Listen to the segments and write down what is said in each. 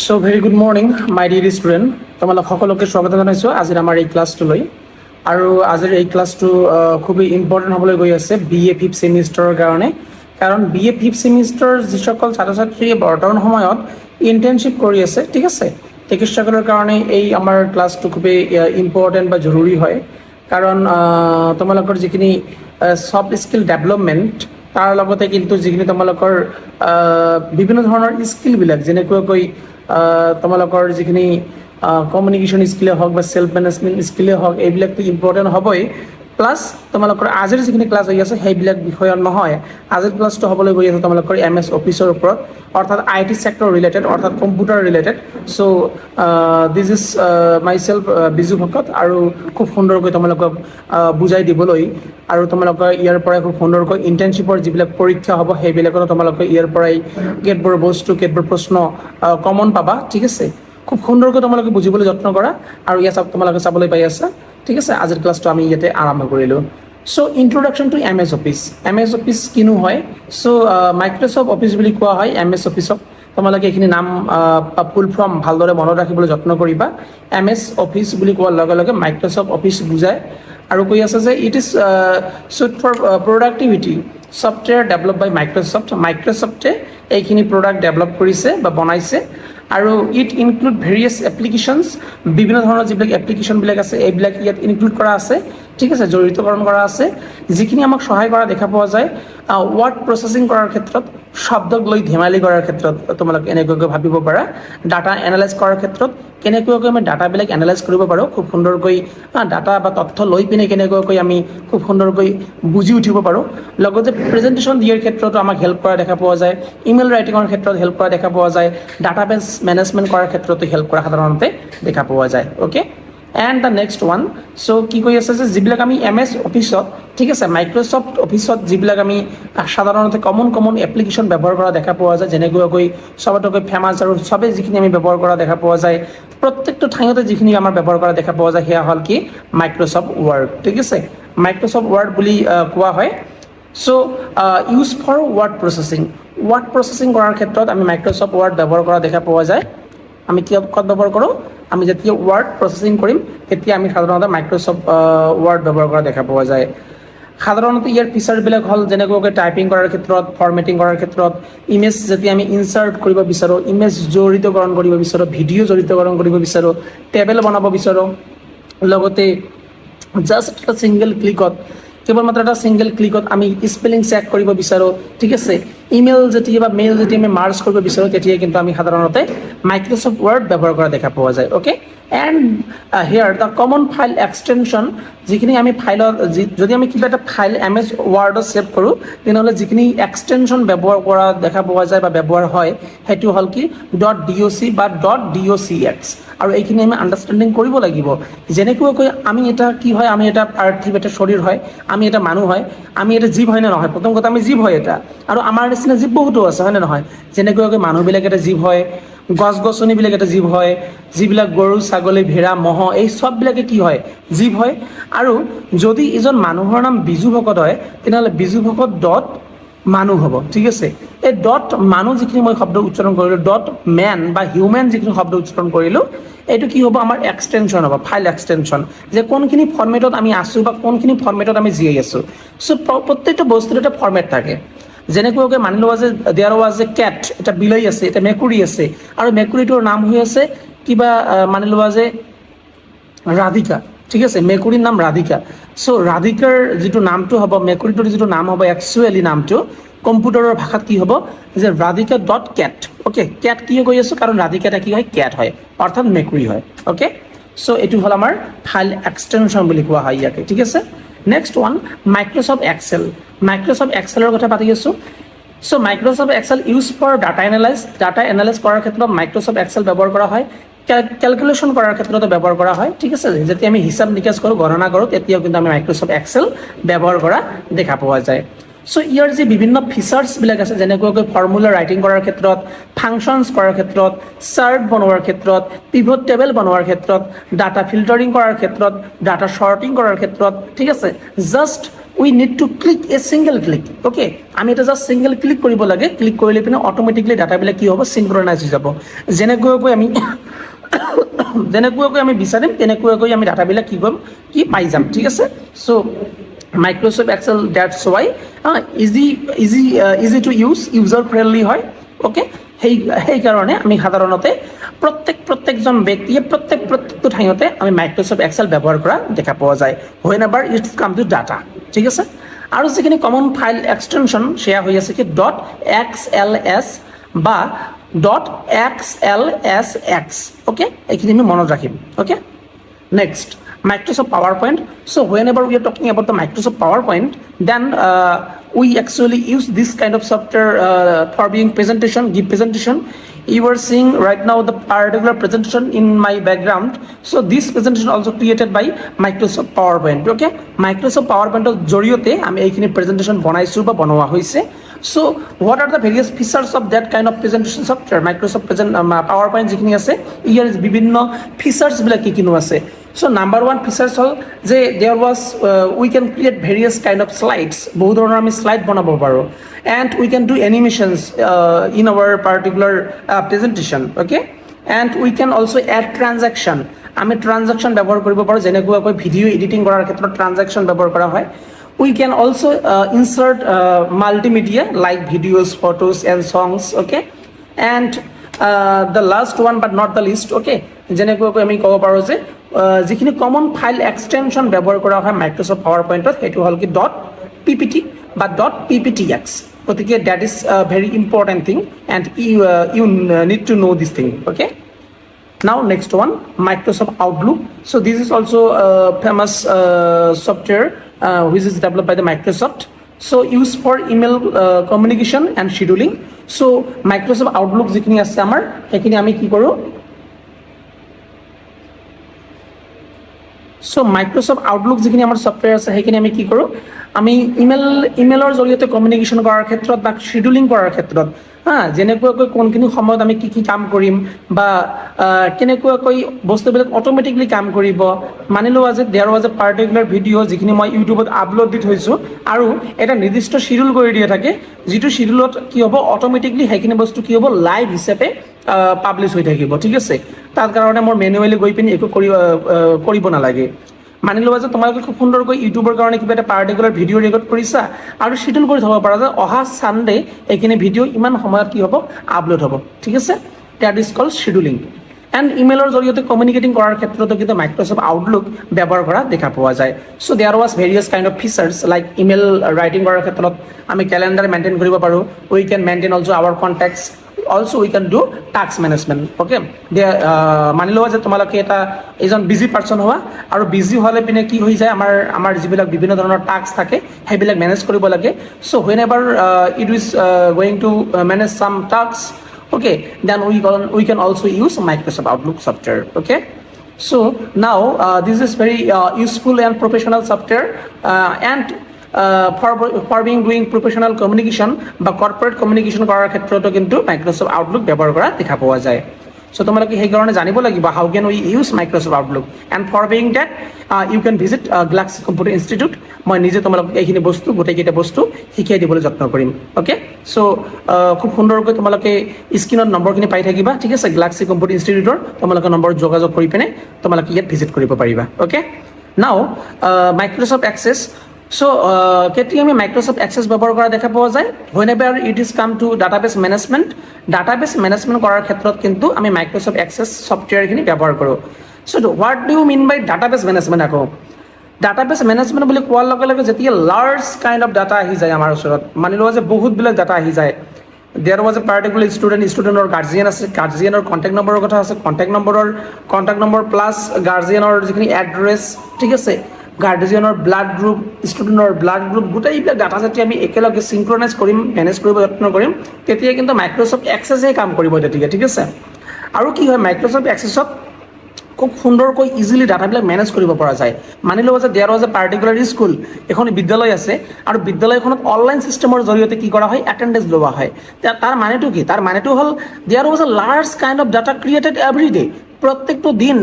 So very good morning my dear student, তোমালোক সকলোকে স্বাগত জনাইছোঁ আজিৰ আমাৰ এই ক্লাছটোলৈ। আৰু আজিৰ এই ক্লাছটো খুবেই ইম্পৰ্টেণ্ট হ'বলৈ গৈ আছে BA ফিফ্থ ছেমিষ্টাৰৰ কাৰণে। কাৰণ BA ফিফ্থ ছেমিষ্টাৰ যিসকল ছাত্ৰ ছাত্ৰীয়ে বৰ্তমান সময়ত ইণ্টাৰ্ণশ্বিপ কৰি আছে, ঠিক আছে, তেখেতসকলৰ কাৰণে এই আমাৰ ক্লাছটো খুবেই ইম্পৰ্টেণ্ট বা জৰুৰী হয়। কাৰণ তোমালোকৰ যিখিনি ছফ্ট স্কিল ডেভেলপমেণ্ট, তাৰ লগতে কিন্তু যিখিনি তোমালোকৰ বিভিন্ন ধৰণৰ স্কিলবিলাক, যেনেকুৱাকৈ তোমালোকৰ যিখিনি কমিউনিকেশ্যন স্কিলে হওক বা ছেল্ফ মেনেজমেণ্ট স্কিলে হওক, এইবিলাকতো ইম্পৰ্টেণ্ট হ'বই। প্লাছ তোমালোকৰ আজিৰ যিখিনি ক্লাছ হৈ আছে সেইবিলাক বিষয়ত নহয়, আজিৰ ক্লাছটো হ'বলৈ গৈ আছে তোমালোকৰ MS অফিচৰ ওপৰত, অৰ্থাৎ IT চেক্টৰ ৰিলেটেড, অৰ্থাৎ computer related. So' this is my self Biju ভকত, আৰু খুব সুন্দৰকৈ তোমালোকক বুজাই দিবলৈ আৰু তোমালোকে ইয়াৰ পৰাই খুব সুন্দৰকৈ ইণ্টাৰ্ণশ্বিপৰ যিবিলাক পৰীক্ষা হ'ব সেইবিলাকতো তোমালোকে ইয়াৰ পৰাই কেতবোৰ বস্তু, কেতবোৰ প্ৰশ্ন কমন পাবা, ঠিক আছে। খুব সুন্দৰকৈ তোমালোকে বুজিবলৈ যত্ন কৰা, আৰু ইয়াত তোমালোকে চাবলৈ পাই আছা, ঠিক আছে। আজিৰ ক্লাছটো আমি ইয়াতে আৰম্ভ কৰিলোঁ। So' introduction to MS office. MS office কিনো হয়? চ' মাইক্ৰ'ছফ্ট অফিচ বুলি কোৱা হয় MS অফিচক। তোমালোকে এইখিনি নাম ফুল ফৰ্ম ভালদৰে মনত ৰাখিবলৈ যত্ন কৰিবা। MS অফিচ বুলি কোৱাৰ লগে লগে মাইক্ৰ'ছফ্ট অফিচ বুজায়, আৰু কৈ আছে যে it is suite for productivity software develop by Microsoft. মাইক্ৰ'ছফ্টে এইখিনি প্ৰডাক্ট ডেভেলপ কৰিছে বা বনাইছে, আৰু ইট ইনক্লুড ভেৰিয়াছ এপ্লিকেশ্যনছ, বিভিন্ন ধৰণৰ যিবিলাক এপ্লিকেশ্যনবিলাক আছে এইবিলাক ইয়াত ইনক্লুড কৰা আছে, ঠিক আছে, জড়িতকৰণ কৰা আছে, যিখিনি আমাক সহায় কৰা দেখা পোৱা যায় ৱাৰ্ড প্ৰচেছিং কৰাৰ ক্ষেত্ৰত, শব্দক লৈ ধেমালি কৰাৰ ক্ষেত্ৰত তোমালোকে এনেকুৱাকৈ ভাবিব পাৰা। ডাটা এনালাইজ কৰাৰ ক্ষেত্ৰত কেনেকুৱাকৈ আমি ডাটাবিলাক এনালাইজ কৰিব পাৰোঁ, খুব সুন্দৰকৈ ডাটা বা তথ্য লৈ পিনে কেনেকুৱাকৈ আমি খুব সুন্দৰকৈ বুজি উঠিব পাৰোঁ। লগতে প্ৰেজেণ্টেশ্যন দিয়াৰ ক্ষেত্ৰতো আমাক হেল্প কৰা দেখা পোৱা যায়, ইমেইল ৰাইটিঙৰ ক্ষেত্ৰত হেল্প কৰা দেখা পোৱা যায়, ডাটাবেছ মেনেজমেণ্ট কৰাৰ ক্ষেত্ৰতো হেল্প কৰা সাধাৰণতে দেখা পোৱা যায়। Okay, and the next one. So' কি কৈ আছে যে যিবিলাক আমি MS অফিচত, ঠিক আছে, মাইক্ৰ'ছফ্ট অফিচত যিবিলাক আমি সাধাৰণতে কমন এপ্লিকেশ্যন ব্যৱহাৰ কৰা দেখা পোৱা যায়, যেনেকুৱাকৈ চবতকৈ ফেমাছ আৰু চবেই যিখিনি আমি ব্যৱহাৰ কৰা দেখা পোৱা যায়, প্ৰত্যেকটো ঠাইতে যিখিনি আমাৰ ব্যৱহাৰ কৰা দেখা পোৱা যায় সেয়া হ'ল কি? মাইক্ৰ'ছফ্ট ৱৰ্ড, ঠিক আছে। মাইক্ৰ'ছফ্ট ৱৰ্ড বুলি কোৱা হয়। So' use for word processing. Word processing কৰাৰ ক্ষেত্ৰত আমি মাইক্ৰ'ছফ্ট ৱৰ্ড ব্যৱহাৰ কৰা দেখা পোৱা যায়। আমি ক'ত ব্যৱহাৰ কৰোঁ? আমি যেতিয়া ৱাৰ্ড প্ৰচেছিং কৰিম তেতিয়া আমি সাধাৰণতে মাইক্ৰ'ছফ্ট ৱৰ্ড ব্যৱহাৰ কৰা দেখা পোৱা যায়। সাধাৰণতে ইয়াৰ ফিচাৰবিলাক হ'ল যেনেকুৱাকৈ টাইপিং কৰাৰ ক্ষেত্ৰত, ফৰ্মেটিং কৰাৰ ক্ষেত্ৰত, ইমেজ যেতিয়া আমি ইনচাৰ্ট কৰিব বিচাৰোঁ, ইমেজ জড়িতকৰণ কৰিব বিচাৰোঁ, ভিডিঅ' জড়িতকৰণ কৰিব বিচাৰোঁ, টেবল বনাব বিচাৰোঁ, লগতে জাষ্ট এটা ছিংগল ক্লিকত, কেৱল মাত্ৰ এটা ছিংগল ক্লিকত আমি স্পেলিং চেক কৰিব বিচাৰোঁ, ঠিক আছে। ইমেইল যেতিয়া বা মেইল যেতিয়া আমি মাৰ্জ কৰিব বিচাৰোঁ তেতিয়া কিন্তু আমি সাধাৰণতে মাইক্ৰ'ছফ্ট ৱৰ্ড ব্যৱহাৰ কৰা দেখা পোৱা যায়। Okay, and here the common file extension, যিখিনি আমি ফাইলত যদি আমি কিবা এটা ফাইল MS ৱৰ্ডত ছেভ কৰোঁ তেনেহ'লে যিখিনি এক্সটেনশ্যন ব্যৱহাৰ কৰা দেখা পোৱা যায় বা ব্যৱহাৰ হয় সেইটো হ'ল কি? .doc বা .docx। আৰু এইখিনি আমি আণ্ডাৰষ্টেণ্ডিং কৰিব লাগিব। যেনেকুৱাকৈ আমি এটা কি হয়, আমি এটা পাৰ্থিৱ এটা শৰীৰ হয়, আমি এটা মানুহ হয়, আমি এটা জীৱ হয় নে নহয়? প্ৰথম কথা আমি জীৱ হয় এটা, আৰু আমাৰ নিচিনা জীৱ বহুতো আছে, হয় নে নহয়? যেনেকুৱাকৈ মানুহবিলাক এটা জীৱ হয়, গছ গছনিবিলাক এটা জীৱ হয়, যিবিলাক গৰু ছাগলী ভেড়া ম'হ এই চববিলাকে কি হয়? জীৱ হয়। আৰু যদি এজন মানুহৰ নাম বিজু ভকত হয় তেনেহ'লে বিজু ভকত মানুহ হ'ব, ঠিক আছে। এই মানুহ যিখিনি মই শব্দ উচ্চাৰণ কৰিলোঁ, মেন বা হিউমেন যিখিনি শব্দ উচ্চাৰণ কৰিলোঁ, এইটো কি হ'ব? আমাৰ এক্সটেনশ্যন হ'ব, ফাইল এক্সটেনশ্যন, যে কোনখিনি ফৰ্মেটত আমি আছোঁ বা কোনখিনি ফৰ্মেটত আমি জীয়াই আছোঁ। চ' প্ৰত্যেকটো বস্তুৰ এটা ফৰ্মেট থাকে। যেনেকুৱাকৈ মানি লোৱা যে দেয়াৰ ৱাজ এ কেট, এটা বিলাই আছে, এটা মেকুৰী আছে, আৰু মেকুৰীটোৰ নাম হৈ আছে কিবা, মানি লোৱা যে ৰাধিকা, ঠিক আছে, মেকুৰীৰ নাম ৰাধিকা। চ' ৰাধিকাৰ যিটো নামটো হ'ব, মেকুৰীটোৰ যিটো নাম হ'ব, একচুৱেলি নামটো কম্পিউটাৰৰ ভাষাত কি হ'ব? যে ৰাধিকা .cat। অ'কে, কেট কিয় কৈ আছোঁ? কাৰণ ৰাধিকাটা কি হয়? কেট হয়, অৰ্থাৎ মেকুৰী হয়। অ'কে, চ' এইটো হ'ল আমাৰ ফাইল এক্সটেনশ্যন বুলি কোৱা হয় ইয়াকে, ঠিক আছে। Next one, Microsoft Excel. Microsoft এক্সেলৰ কথা পাতি আছোঁ। So' Microsoft Excel use for data analyse কৰাৰ ক্ষেত্ৰত মাইক্ৰ'ছফ্ট এক্সেল ব্যৱহাৰ কৰা হয়। কেলকুলেশ্যন কৰাৰ ক্ষেত্ৰতো ব্যৱহাৰ কৰা হয়, ঠিক আছে। যেতিয়া আমি হিচাপ নিকাচ কৰোঁ, গণনা কৰোঁ, তেতিয়াও কিন্তু আমি মাইক্ৰ'ছফ্ট এক্সেল ব্যৱহাৰ কৰা দেখা পোৱা যায়। চ' ইয়াৰ যি বিভিন্ন ফিচাৰ্ছবিলাক আছে, যেনেকুৱাকৈ ফৰ্মুলা ৰাইটিং কৰাৰ ক্ষেত্ৰত, ফাংচনছ কৰাৰ ক্ষেত্ৰত, চাৰ্ট বনোৱাৰ ক্ষেত্ৰত, পিভট টেবল বনোৱাৰ ক্ষেত্ৰত, ডাটা ফিল্টাৰিং কৰাৰ ক্ষেত্ৰত, ডাটা শ্বৰ্টিং কৰাৰ ক্ষেত্ৰত, ঠিক আছে, just we need two click A single click okay আমি এটা জাষ্ট চিংগল ক্লিক কৰিব লাগে ক্লিক কৰিলে পিনে অট'মেটিকলি ডাটাবিলাক কি হ'ব চিংক্ৰনাইজ হৈ যাব যেনেকুৱাকৈ আমি বিচাৰিম তেনেকুৱাকৈ আমি ডাটাবিলাক কি কৰিম কি পাই যাম ঠিক আছে so' Microsoft Excel that's why easy to user friendly হয় অ'কে সেইকাৰণে আমি সাধাৰণতে প্ৰত্যেকজন ব্যক্তিয়ে প্ৰত্যেকটো ঠাইতে আমি মাইক্ৰ'ছফ্ট এক্সেল ব্যৱহাৰ কৰা দেখা পোৱা যায় whenever it's come to data ঠিক আছে আৰু যিখিনি কমন ফাইল এক্সটেনশ্যন সেয়া হৈ আছে কি .xls বা .xlsx অ'কে এইখিনি আমি মনত ৰাখিম okay Next, Microsoft PowerPoint. So whenever we are talking about the Microsoft PowerPoint, then we actually use this kind of software for being give presentation. You are seeing right now the particular presentation in my background. So this presentation also created by Microsoft PowerPoint. Okay, Microsoft PowerPoint জৰিয়তে আমি এইখিনি presentation বনাইছো বা বনোৱা হৈছে. So what are the various features of that kind of presentation software? Microsoft PowerPoint যিখিনি আছে ইয়াৰ বিভিন্ন features বিলাক কি কিনো আছে So number one features হল যে there was we can create various kind of slides বহু ধৰণৰ আমি slide বনাব পাৰো and we can do animations in our particular presentation okay and we can also add transaction আমি transaction ব্যৱহাৰ কৰিব পাৰো যেনেকৈ ভিডিও এডিটিং কৰাৰ ক্ষেত্ৰত transaction ব্যৱহাৰ কৰা হয় We can also insert multimedia like videos, photos, and songs. Okay, and the last one, but not the least. Okay, যেনেকৈ আমি ক'ব পাৰোঁ যে যিখিনি কমন ফাইল এক্সটেনশ্যন ব্যৱহাৰ কৰা হয় মাইক্ৰ'ছফ্ট পাৱাৰপইণ্টত সেইটো হ'ল কি .ppt বা .pptx গতিকে that is a very important thing and you need to know this thing. Okay. Now next one, Microsoft Outlook. So this is also a famous software which is developed by the Microsoft. So used for email communication and scheduling. So Microsoft Outlook যিখিনি আছে আমাৰ সেইখিনি আমি কি কৰোঁ So Microsoft Outlook যিখিনি আমাৰ software আছে সেইখিনি আমি কি কৰোঁ আমি ইমেইলৰ জৰিয়তে কমিউনিকেশ্যন কৰাৰ ক্ষেত্ৰত বা শিডিউলিং কৰাৰ ক্ষেত্ৰত যেনেকুৱাকৈ কোনখিনি সময়ত আমি কি কাম কৰিম বা কেনেকুৱাকৈ বস্তুবিলাক অট'মেটিকলি কাম কৰিব মানি লোৱা যে there was a particular video' যিখিনি মই ইউটিউবত আপলোড দি থৈছোঁ আৰু এটা নিৰ্দিষ্ট শিডিউল কৰি দিয়া থাকে যিটো শিডিউলত কি হ'ব অট'মেটিকলি সেইখিনি বস্তু কি হ'ব লাইভ হিচাপে পাব্লিছ হৈ থাকিব ঠিক আছে তাৰ কাৰণে মোৰ মেনুৱেলি গৈ পিনি একো কৰিব নালাগে মানি লোৱা যে তোমালোকে খুব সুন্দৰকৈ ইউটিউবৰ কাৰণে কিবা এটা পাৰ্টিকুলাৰ ভিডিঅ' ৰেকৰ্ড কৰিছা আৰু শিডিউল কৰি থ'ব পাৰা যে অহা ছানডে এইখিনি ভিডিঅ' ইমান সময়ত কি হ'ব আপলোড হ'ব ঠিক আছে that is called scheduling and ইমেইলৰ জৰিয়তে কমিউনিকেটিং কৰাৰ ক্ষেত্ৰতো কিন্তু মাইক্ৰ'ছফ্ট আউটলুক ব্যৱহাৰ কৰা দেখা পোৱা যায় so' there was various kind of features like email writing কৰাৰ ক্ষেত্ৰত আমি কেলেণ্ডাৰ মেইনটেইন কৰিব পাৰোঁ we can maintain also' our contacts also we can do task management okay মানি লোৱা যে তোমালোকে এজন বিজি পাৰ্চন হোৱা আৰু বিজি হ'লে পিনে কি হৈ যায় আমাৰ যিবিলাক বিভিন্ন ধৰণৰ টাস্ক থাকে সেইবিলাক মেনেজ কৰিব লাগে so whenever it is going to manage some tasks okay then we can also use Microsoft Outlook software okay so now this is very useful and professional software and for being doing professional communication বা corporate communication কৰাৰ ক্ষেত্ৰতো কিন্তু Microsoft Outlook ব্যৱহাৰ কৰা দেখা পোৱা যায় so তোমালোকে সেই কাৰণে জানিব লাগিব how can we use Microsoft Outlook and for being that you can visit Galaxy Computer Institute মই নিজে তোমালোকক এইখিনি বস্তু গোটেইকেইটা বস্তু শিকাই দিবলৈ যত্ন কৰিম ওকে so খুব সুন্দৰকৈ তোমালোকে স্ক্ৰীনত নম্বৰখিনি পাই থাকিবা ঠিক আছে Galaxy Computer Instituteৰ তোমালোকে নম্বৰ যোগাযোগ কৰি পিনে তোমালোকে ইয়াত ভিজিট কৰিব পাৰিবা okay now Microsoft Access So, কেতিয়া আমি Microsoft Access ব্যৱহাৰ কৰা দেখা পোৱা যায় whenever it is come to database management কৰাৰ ক্ষেত্ৰত কিন্তু আমি Microsoft Access সফটওয়্যাৰখিনি ব্যৱহাৰ কৰোঁ so what do you mean by database management আকৌ database management বুলি কোৱাৰ লগে লগে যেতিয়া large kind of data আহি যায় আমাৰ ওচৰত মানি লোৱা যে বহুতবিলাক ডাটা আহি যায় there was a particular student or guardian আছে guardianৰ contact number কথা আছে contact number plus guardianৰ যিখিনি address ঠিক আছে গাৰ্ডিয়ানৰ ব্লাড গ্ৰুপ ষ্টুডেণ্টৰ ব্লাড গ্ৰুপ গোটেইবিলাক ডাটা যেতিয়া আমি একেলগে সিংক্ৰনাইজ কৰিম মেনেজ কৰিব যত্ন কৰিম তেতিয়া কিন্তু মাইক্ৰ'ছফ্ট এক্সেছে কাম কৰিব তেতিয়া ঠিক আছে আৰু কি হয় মাইক্ৰ'ছফ্ট এক্সেছত খুব সুন্দৰকৈ ইজিলি ডাটাবিলাক মেনেজ কৰিব পৰা যায় মানি লোৱা যে there was a particular school এখন বিদ্যালয় আছে আৰু বিদ্যালয়খনত অনলাইন সিস্টেমৰ জৰিয়তে কি কৰা হয় এটেন্ডেন্স লোৱা হয় তাৰ মানেটো কি তাৰ মানেটো হ'ল there was a large kind of data created every day প্ৰত্যেকটো দিন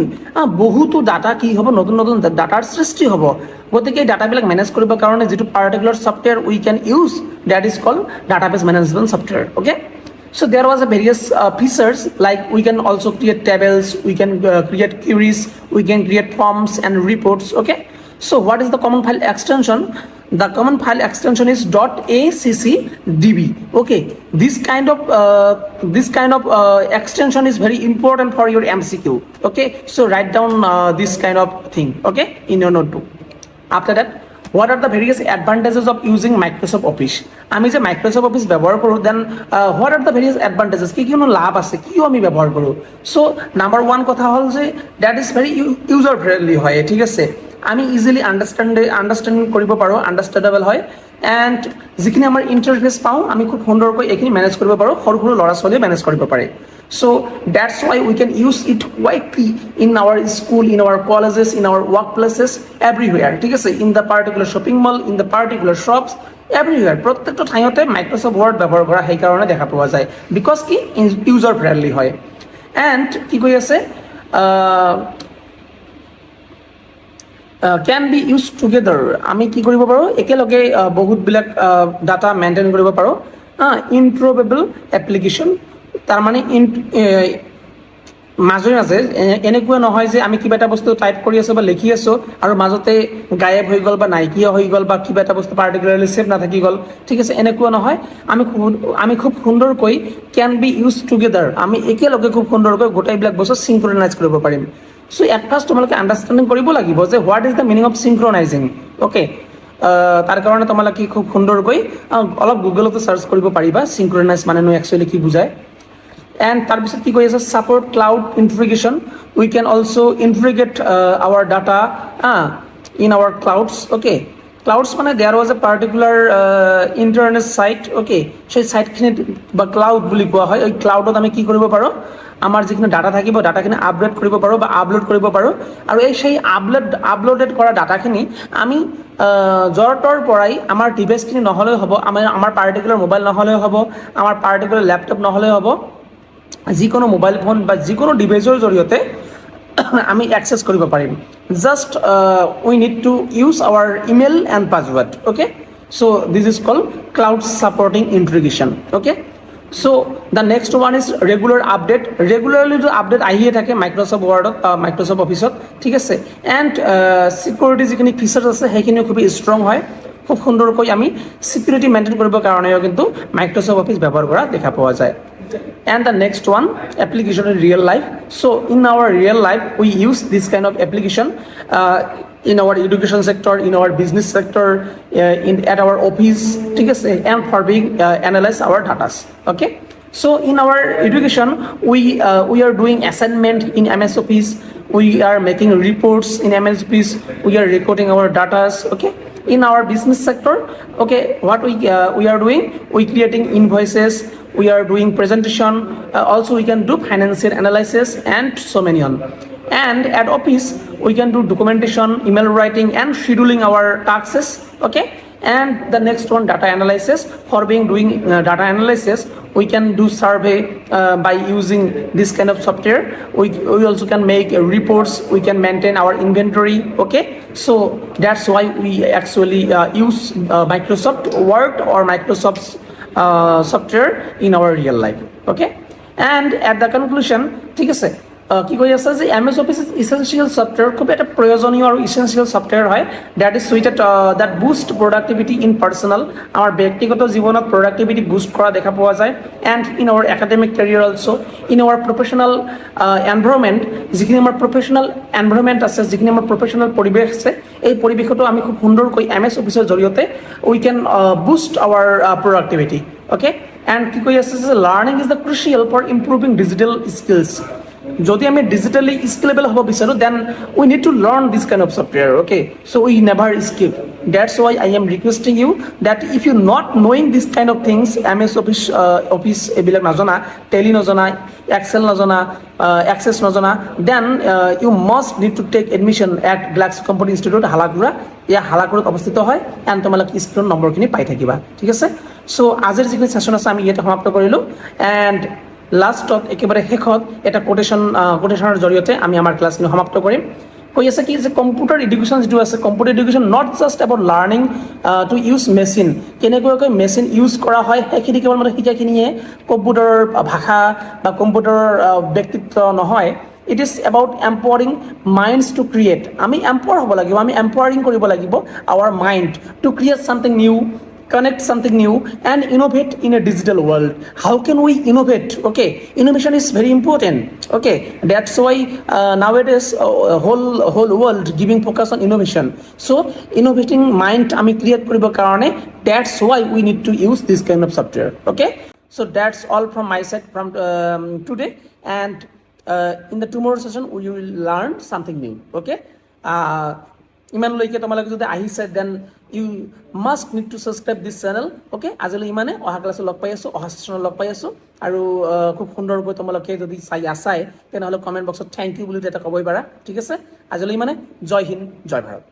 বহুতো ডাটা কি হ'ব নতুন ডাটাৰ সৃষ্টি হ'ব গতিকে এই ডাটাবিলাক মেনেজ কৰিবৰ কাৰণে যিটো particular software we can use that is called database management software okay so there was a various features like we can also create tables we can create queries we can create forms and reports okay so what is the common file extension the common file extension is .accdb okay this kind of extension is very important for your MCQ okay so write down this kind of thing okay in your notebook after that what are the various advantages of using Microsoft Office আমি যে Microsoft Office ব্যবহাৰ কৰোঁ then what are the various advantages কি কিনো লাভ আছে কিয় আমি ব্যবহাৰ কৰোঁ so number 1 কথা হ'ল যে that is very user friendly হয় ঠিক আছে আমি ইজিলি আন্ডাৰষ্টেণ্ড কৰিব পাৰোঁ আন্ডাৰষ্টেণ্ডেবল হয় এণ্ড যিখিনি আমাৰ ইণ্টাৰফেচ পাওঁ আমি খুব সুন্দৰকৈ এইখিনি মেনেজ কৰিব পাৰোঁ সৰু সৰু ল'ৰা ছোৱালীয়ে মেনেজ কৰিব পাৰে so that's why we can use it widely in our school in our colleges in our workplaces everywhere ঠিক আছে in the particular shopping mall in the particular shops everywhere প্ৰত্যেকটো ঠাইতে Microsoft Word ব্যৱহাৰ কৰা সেই কাৰণে দেখা পোৱা যায় বিকজ কি ইউজাৰ ফ্ৰেণ্ডলি হয় এণ্ড কি কৈ আছে can be used together আমি কি কৰিব পাৰোঁ একেলগে বহুতবিলাক ডাটা মেইনটেইন কৰিব পাৰোঁ ইনপ্ৰবেবল এপ্লিকেশ্যন তাৰ মানে মাজে মাজে এনেকুৱা নহয় যে আমি কিবা এটা বস্তু টাইপ কৰি আছোঁ বা লিখি আছোঁ আৰু মাজতে গায়েব হৈ গ'ল বা নাইকিয়া হৈ গ'ল বা কিবা এটা বস্তু পাৰ্টিকুলাৰলি ছেভ নাথাকি গ'ল ঠিক আছে এনেকুৱা নহয় আমি খুব সুন্দৰকৈ কেন বি ইউজ টুগেডাৰ আমি একেলগে খুব সুন্দৰকৈ গোটেইবিলাক বস্তু চিংক্ৰনাইজ কৰিব পাৰিম so at first তোমালোকে আন্ডাৰষ্টেণ্ডিং কৰিব লাগিব যে what is the meaning of synchronizing okay তাৰ কাৰণে তোমালোকে খুব সুন্দৰকৈ অলপ গুগলতো চাৰ্চ কৰিব পাৰিবা চিংক্ৰনাইজ মানেনো একচুৱেলি কি বুজায় এণ্ড তাৰপিছত কি কৈ আছে support cloud integration we can also' integrate our data in our clouds okay clouds মানে there was a particular internet site okay সেই ছাইটখিনিত বা ক্লাউড বুলি কোৱা হয় ওই ক্লাউডত আমি কি কৰিব পাৰোঁ আমাৰ যিখিনি ডাটা থাকিব ডাটাখিনি আপডেট কৰিব পাৰোঁ বা আপলোড কৰিব পাৰোঁ আৰু এই সেই আপলোডেড কৰা ডাটাখিনি আমি য'ৰ পৰাই আমাৰ ডিভাইচখিনি নহ'লেও হ'ব আমাৰ পাৰ্টিকুলাৰ মোবাইল নহ'লেও হ'ব আমাৰ পাৰ্টিকুলাৰ লেপটপ নহ'লেও হ'ব যিকোনো মোবাইল ফোন বা যিকোনো ডিভাইচৰ জৰিয়তে আমি এক্সেছ কৰিব পাৰিম just we need to use our email and password okay so' this is called cloud supporting integration okay so the next one is regular update regularly to update আহিয়ে থাকে Microsoft Word Microsoft Office ঠিক আছে and security যিখিনি features আছে সেইখিনি খুব strong হয় খুব সুন্দৰকৈ আমি সিকিউৰিটি মেইনটেইন কৰিবৰ কাৰণেও কিন্তু Microsoft Office ব্যৱহাৰ কৰা দেখা পোৱা যায় and the next one application in real life so in our real life we use this kind of application in our education sector in our business sector at our office ঠিক আছে and for being analyze our data okay so in our education we are doing assignment in MS Office we are making reports in MS Office we are recording our data okay in our business sector okay what we are doing we creating invoices we are doing presentation also we can do financial analysis and so many on and at office we can do documentation email writing and scheduling our tasks okay and the next one data analysis for being doing data analysis we can do survey by using this kind of software we also can make reports we can maintain our inventory okay so that's why we actually use Microsoft Word or Microsoft's software in our real life okay and at the conclusion ঠিক আছে কি কৈ আছে যে MS Office is essential software খুব এটা প্ৰয়োজনীয় আৰু essential software হয় that is suited that boost productivity in personal আমাৰ ব্যক্তিগত জীৱনত productivity boost কৰা দেখা পোৱা যায় and in our academic career also in our professional environment যিখিনি আমাৰ professional environment আছে যিখিনি আমাৰ professional পৰিৱেশ আছে এই পৰিৱেশটো আমি খুব সুন্দৰকৈ MS Office ৰ জৰিয়তে we can boost our productivity okay and কি কৈ আছে যে learning is the crucial for improving digital skills যদি আমি digitally scalable হ'ব বিচাৰো then we need to learn this kind of software okay so we never skip that's why I am requesting you that if you not knowing this kind of things MS Office এবিলাক নজনা Tally নজনা Excel নজনা Access নজনা then you must need to take admission at Glaxo Company Institute Halakura হালাকুৰাত অৱস্থিত হয় and তোমালোক screen নম্বৰখিনি পাই থাকিবা ঠিক আছে so আজিৰ যিখিনি সেশন আছে আমি ইয়াতে সমাপ্ত কৰিলো and লাষ্টত একেবাৰে শেষত এটা কোটেশনৰ জৰিয়তে আমি আমাৰ ক্লাছখিনি সমাপ্ত কৰিম কৈ আছে কি যে কম্পিউটাৰ এডুকেশ্যন যিটো আছে computer education not just about learning to use machine কেনেকুৱাকৈ মেচিন ইউজ কৰা হয় সেইখিনি কেৱল মানে শিকাখিনিয়ে কম্পিউটাৰৰ ভাষা বা কম্পিউটাৰৰ ব্যক্তিত্ব নহয় it is about empowering minds to create আমি এম্পাৱাৰ হ'ব লাগিব আমি এম্পাৱাৰিং কৰিব লাগিব our mind to create something new connect something new and innovate in a digital world. How can we innovate? Okay, innovation is very important. Okay, that's why nowadays whole world giving focus on innovation. So innovating mind আমি create কৰিব কাৰণে that's why we need to use this kind of software. Okay, so that's all from my side from today, and in the tomorrow session we will learn something new. Okay, ইমানলৈকে তোমালোকে যদি আহিছে then you must need to subscribe this channel okay আজিলৈ ইমানে অহা ক্লাছত লগ পাই আছোঁ অহা ছেশ্যনত লগ পাই আছোঁ আৰু খুব সুন্দৰকৈ তোমালোকে যদি চাই আছাই তেনেহ'লে কমেণ্ট বক্সত থেংক ইউ বুলি এটা ক'বই পাৰা ঠিক আছে আজিলৈ ইমানে জয় হিন্দ জয় ভাৰত